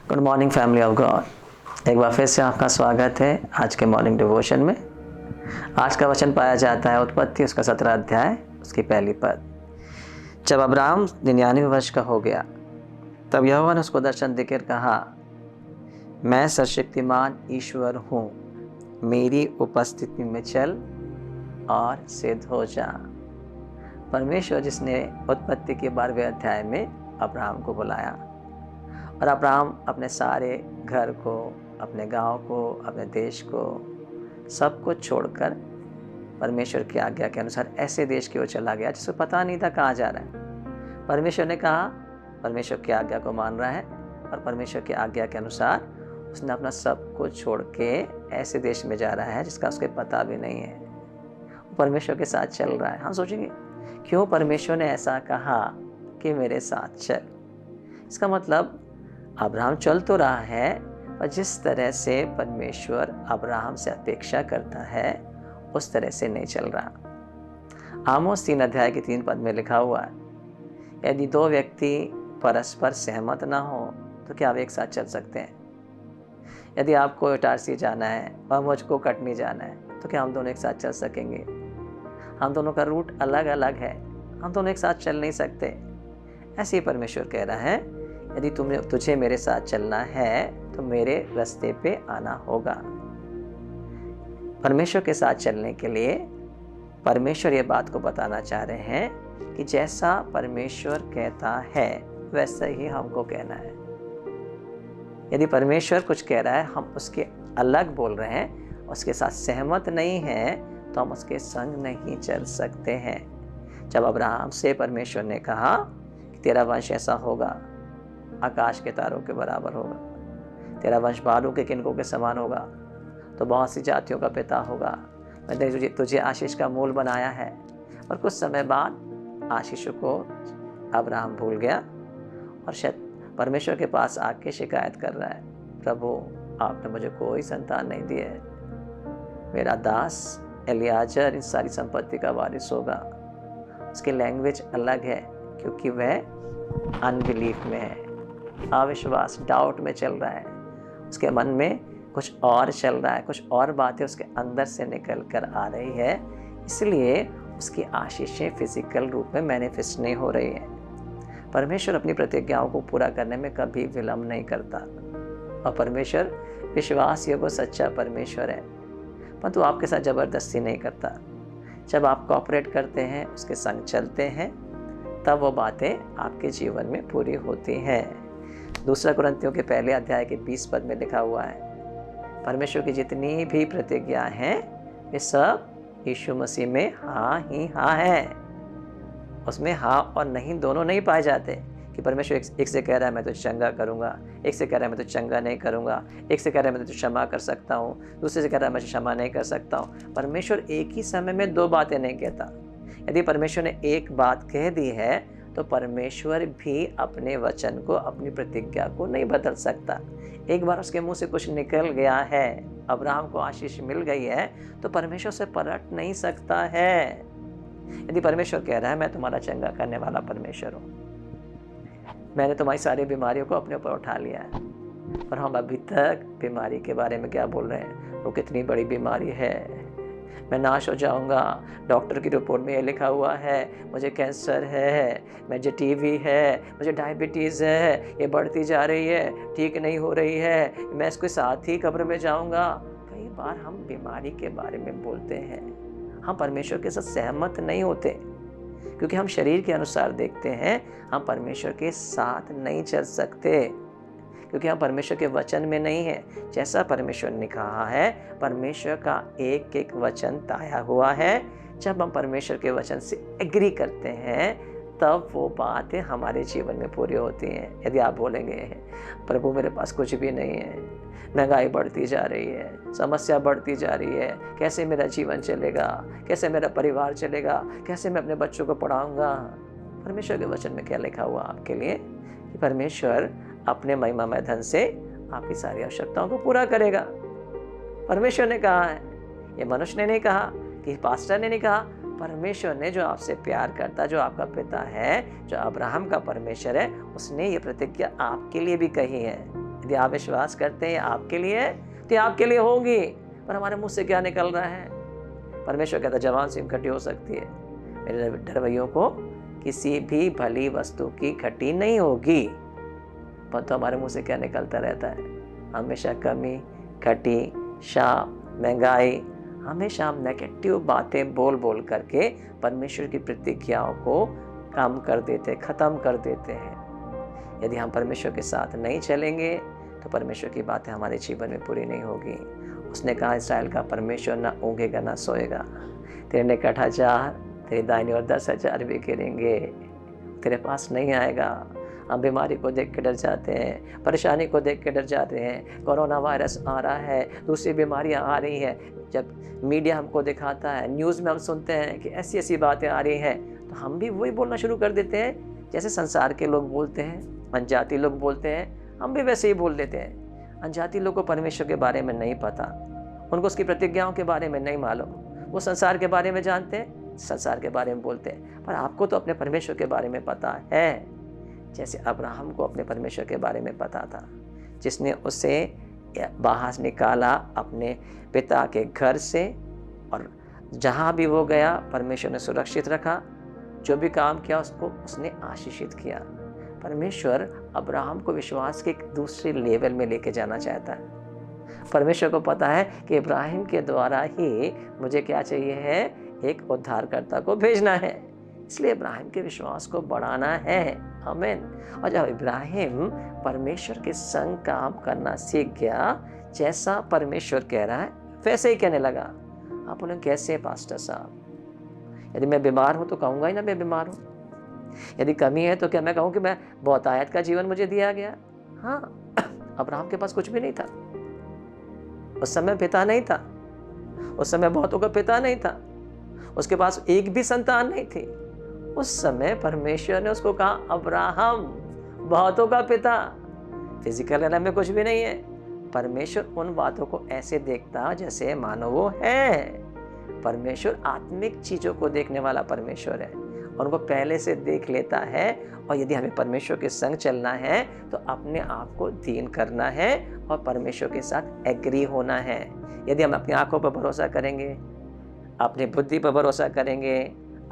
Good morning family of God. एक बार फिर से आपका स्वागत है आज के मॉर्निंग डिवोशन में। आज का वचन पाया जाता है उत्पत्ति उसका 17 अध्याय उसकी पहली पद। जब अब्राहम 99 वर्ष का हो गया तब यहोवा ने उसको दर्शन देकर कहा, मैं सर्वशक्तिमान ईश्वर हूँ, मेरी उपस्थिति में चल और सिद्ध हो जा। परमेश्वर जिसने उत्पत्ति के 12वें अध्याय में अब्राहम को बुलाया और अब्राहम अपने सारे घर को, अपने गांव को, अपने देश को, सब कुछ छोड़कर परमेश्वर की आज्ञा के अनुसार ऐसे देश की ओर चला गया जिसको पता नहीं था कहाँ जा रहा है। परमेश्वर ने कहा, परमेश्वर की आज्ञा को मान रहा है और परमेश्वर की आज्ञा के अनुसार उसने अपना सब कुछ छोड़ के ऐसे देश में जा रहा है जिसका उसके पता भी नहीं है। वो परमेश्वर के साथ चल रहा है। हम सोचेंगे क्यों परमेश्वर ने ऐसा कहा कि मेरे साथ चल। इसका मतलब अब्राहम चल तो रहा है और जिस तरह से परमेश्वर अब्राहम से अपेक्षा करता है उस तरह से नहीं चल रहा। आमोस 3 अध्याय के 3 पद में लिखा हुआ है, यदि 2 व्यक्ति परस्पर सहमत ना हो तो क्या वे एक साथ चल सकते हैं? यदि आपको इटारसी जाना है और मुझको कटनी जाना है तो क्या हम दोनों एक साथ चल सकेंगे? हम दोनों का रूट अलग अलग है, हम दोनों एक साथ चल नहीं सकते। ऐसे ही परमेश्वर कह रहा है, यदि तुझे मेरे साथ चलना है तो मेरे रास्ते पे आना होगा। परमेश्वर के साथ चलने के लिए परमेश्वर ये बात को बताना चाह रहे हैं कि जैसा परमेश्वर कहता है वैसा ही हमको कहना है। यदि परमेश्वर कुछ कह रहा है, हम उसके अलग बोल रहे हैं, उसके साथ सहमत नहीं हैं, तो हम उसके संग नहीं चल सकते हैं। जब अब्राहम से परमेश्वर ने कहा कि तेरा वंश ऐसा होगा, आकाश के तारों के बराबर होगा, तेरा वंश बालू के किनकों के समान होगा, तो बहुत सी जातियों का पिता होगा, मैंने तुझे आशीष का मूल बनाया है। और कुछ समय बाद आशीष को अब्राहम भूल गया और शायद परमेश्वर के पास आके शिकायत कर रहा है, प्रभु आपने मुझे कोई संतान नहीं दी है, मेरा दास एलियाजर इन सारी संपत्ति का वारिस होगा। उसकी लैंग्वेज अलग है क्योंकि वह अनबिलीफ में है, अविश्वास, डाउट में चल रहा है। उसके मन में कुछ और चल रहा है, कुछ और बातें उसके अंदर से निकल कर आ रही है, इसलिए उसकी आशीषें फिजिकल रूप में मैनिफेस्ट नहीं हो रही है। परमेश्वर अपनी प्रतिज्ञाओं को पूरा करने में कभी विलंब नहीं करता और परमेश्वर विश्वास योग्य सच्चा परमेश्वर है, परंतु आपके साथ जबरदस्ती नहीं करता। जब आप कोऑपरेट करते हैं, उसके संग चलते हैं, तब वो बातें आपके जीवन में पूरी होती हैं। 2 कुरिन्थियों के 1 अध्याय के 20 पद में लिखा हुआ है, परमेश्वर की जितनी भी प्रतिज्ञा हैं वे सब यीशु मसीह में हाँ ही हाँ है। उसमें हाँ और नहीं दोनों नहीं पाए जाते कि परमेश्वर एक से कह रहा है मैं तो चंगा करूँगा, एक से कह रहा है मैं तो चंगा नहीं करूँगा, एक से कह रहा है मैं तो क्षमा कर सकता हूँ, दूसरे से कह रहा है मैं क्षमा नहीं कर सकता हूँ। परमेश्वर एक ही समय में 2 बातें नहीं कहता। यदि परमेश्वर ने एक बात कह दी है तो परमेश्वर भी अपने वचन को, अपनी प्रतिज्ञा को नहीं बदल सकता। एक बार उसके मुंह से कुछ निकल गया है, अब्राहम को आशीष मिल गई है, तो परमेश्वर से पलट नहीं सकता है। यदि परमेश्वर कह रहा है मैं तुम्हारा चंगा करने वाला परमेश्वर हूँ, मैंने तुम्हारी सारी बीमारियों को अपने ऊपर उठा लिया है, और हम अभी तक बीमारी के बारे में क्या बोल रहे हैं, वो कितनी बड़ी बीमारी है, मैं नाश हो जाऊंगा, डॉक्टर की रिपोर्ट में ये लिखा हुआ है मुझे कैंसर है, मुझे टीबी है, मुझे डायबिटीज़ है, ये बढ़ती जा रही है, ठीक नहीं हो रही है, मैं इसके साथ ही कब्र में जाऊंगा। कई बार हम बीमारी के बारे में बोलते हैं, हम परमेश्वर के साथ सहमत नहीं होते क्योंकि हम शरीर के अनुसार देखते हैं, हम परमेश्वर के साथ नहीं चल सकते क्योंकि हम परमेश्वर के वचन में नहीं है। जैसा परमेश्वर ने कहा है, परमेश्वर का एक एक वचन ताया हुआ है। जब हम परमेश्वर के वचन से एग्री करते हैं तब वो बातें हमारे जीवन में पूरी होती हैं। यदि आप बोलेंगे प्रभु मेरे पास कुछ भी नहीं है, महंगाई बढ़ती जा रही है, समस्या बढ़ती जा रही है, कैसे मेरा जीवन चलेगा, कैसे मेरा परिवार चलेगा, कैसे मैं अपने बच्चों को पढ़ाऊँगा। परमेश्वर के वचन में क्या लिखा हुआ आपके लिए कि परमेश्वर अपने महिमामय धन से आपकी सारी आवश्यकताओं को पूरा करेगा। परमेश्वर ने कहा है, ये मनुष्य ने नहीं कहा, कि पास्टर ने नहीं कहा, परमेश्वर ने जो आपसे प्यार करता, जो आपका पिता है, जो अब्राहम का परमेश्वर है, उसने ये प्रतिज्ञा आपके लिए भी कही है। यदि आप विश्वास करते हैं आपके लिए है तो ये आपके लिए होगी। पर हमारे मुंह से क्या निकल रहा है? परमेश्वर कहता जवान सिंह खटी हो सकती है, मेरे डरवैयों को किसी भी भली वस्तु की खटी नहीं होगी। पर तो हमारे मुंह से क्या निकलता रहता है? हमेशा कमी, खटी, शाप, महंगाई, हमेशा हम नेगेटिव बातें बोल बोल करके परमेश्वर की प्रतिज्ञाओं को कम कर देते, खत्म कर देते हैं। यदि हम परमेश्वर के साथ नहीं चलेंगे तो परमेश्वर की बातें हमारे जीवन में पूरी नहीं होगी। उसने कहा इसराइल का परमेश्वर ना ऊँघेगा ना सोएगा। तेरे निकट 1000, तेरी दाहिनी ओर 10,000 भी गिरेंगे, तेरे पास नहीं आएगा। हम बीमारी को देख के डर जाते हैं, परेशानी को देख के डर जाते हैं, कोरोना वायरस आ रहा है, दूसरी बीमारियां आ रही हैं। जब मीडिया हमको दिखाता है, न्यूज़ में हम सुनते हैं कि ऐसी ऐसी बातें आ रही हैं, तो हम भी वही बोलना शुरू कर देते हैं जैसे संसार के लोग बोलते हैं, अनजाति लोग बोलते हैं, हम भी वैसे ही बोल देते हैं। अनजाति लोग को परमेश्वर के बारे में नहीं पता, उनको उसकी प्रतिज्ञाओं के बारे में नहीं मालूम। वो संसार के बारे में जानते हैं, संसार के बारे में बोलते हैं, पर आपको तो अपने परमेश्वर के बारे में पता है। जैसे अब्राहम को अपने परमेश्वर के बारे में पता था, जिसने उसे बाहर निकाला अपने पिता के घर से, और जहाँ भी वो गया परमेश्वर ने सुरक्षित रखा। जो भी काम किया उसको उसने आशीषित किया। परमेश्वर अब्राहम को विश्वास के एक दूसरे लेवल में लेके जाना चाहता है। परमेश्वर को पता है कि इब्राहिम के द्वारा ही मुझे क्या चाहिए है, एक उद्धारकर्ता को भेजना है, इसलिए इब्राहिम के विश्वास को बढ़ाना है। आमीन। और जब इब्राहिम परमेश्वर के संग काम करना सीख गया, जैसा परमेश्वर कह रहा है वैसे ही कहने लगा। आप बोलेंगे कैसे पास्टर साहब? यदि मैं बीमार हूं तो कहूंगा ही ना मैं बीमार हूं। यदि कमी है तो क्या मैं कहूं कि मैं बहुतायत का जीवन मुझे दिया गया? हाँ, अब्राहम के पास कुछ भी नहीं था, उस समय पिता नहीं था, उस समय बहुतों का पिता नहीं था, उसके पास एक भी संतान नहीं थी। उस समय परमेश्वर ने उसको कहा अब्राहम, बहुतों का पिता। फिजिकल लाइफ में कुछ भी नहीं है। परमेश्वर उन बातों को ऐसे देखता जैसे मानो वो है। परमेश्वर आत्मिक चीजों को देखने वाला परमेश्वर है, उनको पहले से देख लेता है। और यदि हमें परमेश्वर के संग चलना है तो अपने आप को दीन करना है और परमेश्वर के साथ एग्री होना है। यदि हम अपनी आंखों पर भरोसा करेंगे, अपनी बुद्धि पर भरोसा करेंगे,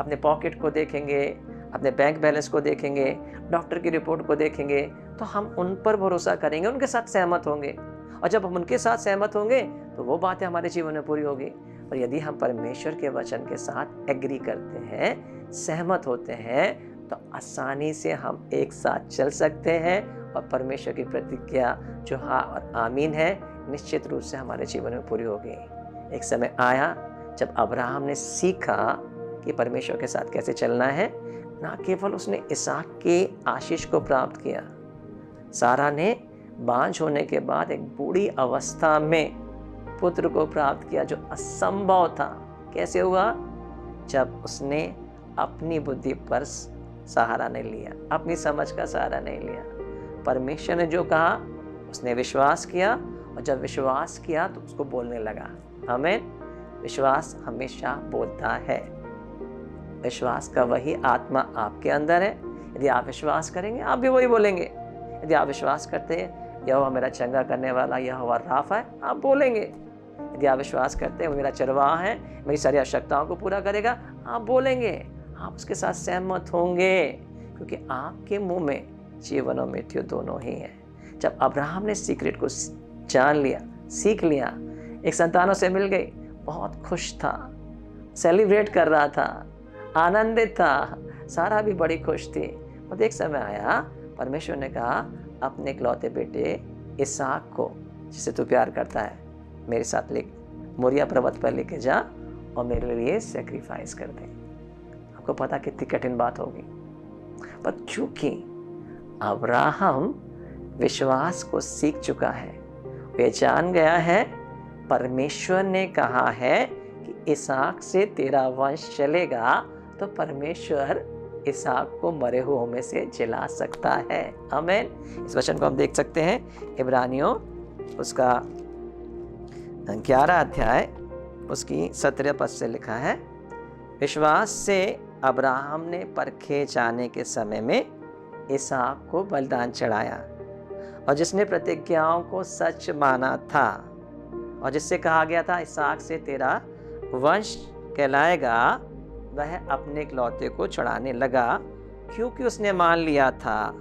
अपने पॉकेट को देखेंगे, अपने बैंक बैलेंस को देखेंगे, डॉक्टर की रिपोर्ट को देखेंगे, तो हम उन पर भरोसा करेंगे, उनके साथ सहमत होंगे। और जब हम उनके साथ सहमत होंगे तो वो बातें हमारे जीवन में पूरी होगी। और यदि हम परमेश्वर के वचन के साथ एग्री करते हैं, सहमत होते हैं, तो आसानी से हम एक साथ चल सकते हैं और परमेश्वर की प्रतिज्ञा जो हाँ और आमीन है, निश्चित रूप से हमारे जीवन में पूरी होगी। एक समय आया जब अब्राहम ने सीखा कि परमेश्वर के साथ कैसे चलना है। ना केवल उसने इसहाक के आशीष को प्राप्त किया, सारा ने बांझ होने के बाद एक बूढ़ी अवस्था में पुत्र को प्राप्त किया, जो असंभव था। कैसे हुआ? जब उसने अपनी बुद्धि पर सहारा नहीं लिया, अपनी समझ का सहारा नहीं लिया। परमेश्वर ने जो कहा उसने विश्वास किया, और जब विश्वास किया तो उसको बोलने लगा। आमीन। विश्वास हमेशा बोलता है। विश्वास का वही आत्मा आपके अंदर है। यदि आप विश्वास करेंगे आप भी वही बोलेंगे। यदि आप विश्वास करते हैं यहोवा मेरा चंगा करने वाला यहोवा राफा है, आप बोलेंगे। यदि आप विश्वास करते हैं वो मेरा चरवाहा है, मेरी सारी आवश्यकताओं को पूरा करेगा, आप बोलेंगे। आप उसके साथ सहमत होंगे, क्योंकि आपके मुंह में जीवन और मृत्यु दोनों ही है। जब अब्राहम ने सीक्रेट को जान लिया, सीख लिया, एक संतानों से मिल गई, बहुत खुश था, सेलिब्रेट कर रहा था, आनंदित था, सारा भी बड़ी खुश थी। और एक समय आया, परमेश्वर ने कहा अपने इकलौते बेटे इसहाक को, जिसे तू प्यार करता है, मेरे साथ ले मोरिया पर्वत पर लेके जा और मेरे लिए सैक्रिफाइस कर दे। आपको पता कितनी कठिन बात होगी, पर चूंकि अब्राहम विश्वास को सीख चुका है, वे जान गया है परमेश्वर ने कहा है कि इसहाक से तेरा वंश चलेगा, तो परमेश्वर इसहाक को मरे हुओं में से जिला सकता है। आमीन। इस वचन को हम देख सकते हैं इब्रानियों उसका 11 अध्याय उसकी 17 पद से लिखा है, विश्वास से अब्राहम ने परखे जाने के समय में इसहाक को बलिदान चढ़ाया, और जिसने प्रतिज्ञाओं को सच माना था और जिससे कहा गया था इसहाक से तेरा वंश कहलाएगा, वह अपने इकलौते को चढ़ाने लगा, क्योंकि उसने मान लिया था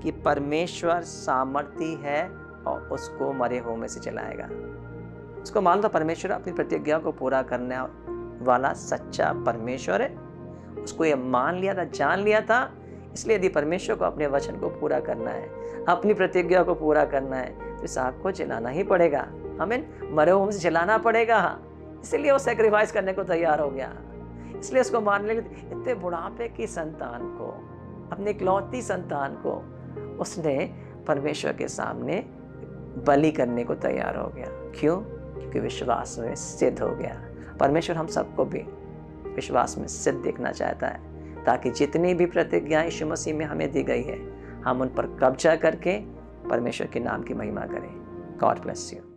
कि परमेश्वर सामर्थी है और उसको मरे हुओं में से जलाएगा। उसको मालूम था परमेश्वर अपनी प्रतिज्ञा को पूरा करने वाला सच्चा परमेश्वर है। उसको ये मान लिया था, जान लिया था। इसलिए यदि परमेश्वर को अपने वचन को पूरा करना है, अपनी प्रतिज्ञा को पूरा करना है, तो इसहाक को जलाना ही पड़ेगा। हमें मरे हुओं में से जलाना पड़ेगा। इसलिए वो सेक्रीफाइस करने को तैयार हो गया। इसलिए उसको मारने लगे। इतने बुढ़ापे की संतान को, अपनी इकलौती संतान को उसने परमेश्वर के सामने बलि करने को तैयार हो गया। क्यों? क्योंकि विश्वास में सिद्ध हो गया। परमेश्वर हम सबको भी विश्वास में सिद्ध देखना चाहता है, ताकि जितनी भी प्रतिज्ञाएं यीशु मसीह में हमें दी गई है, हम उन पर कब्जा करके परमेश्वर के नाम की महिमा करें। God bless you.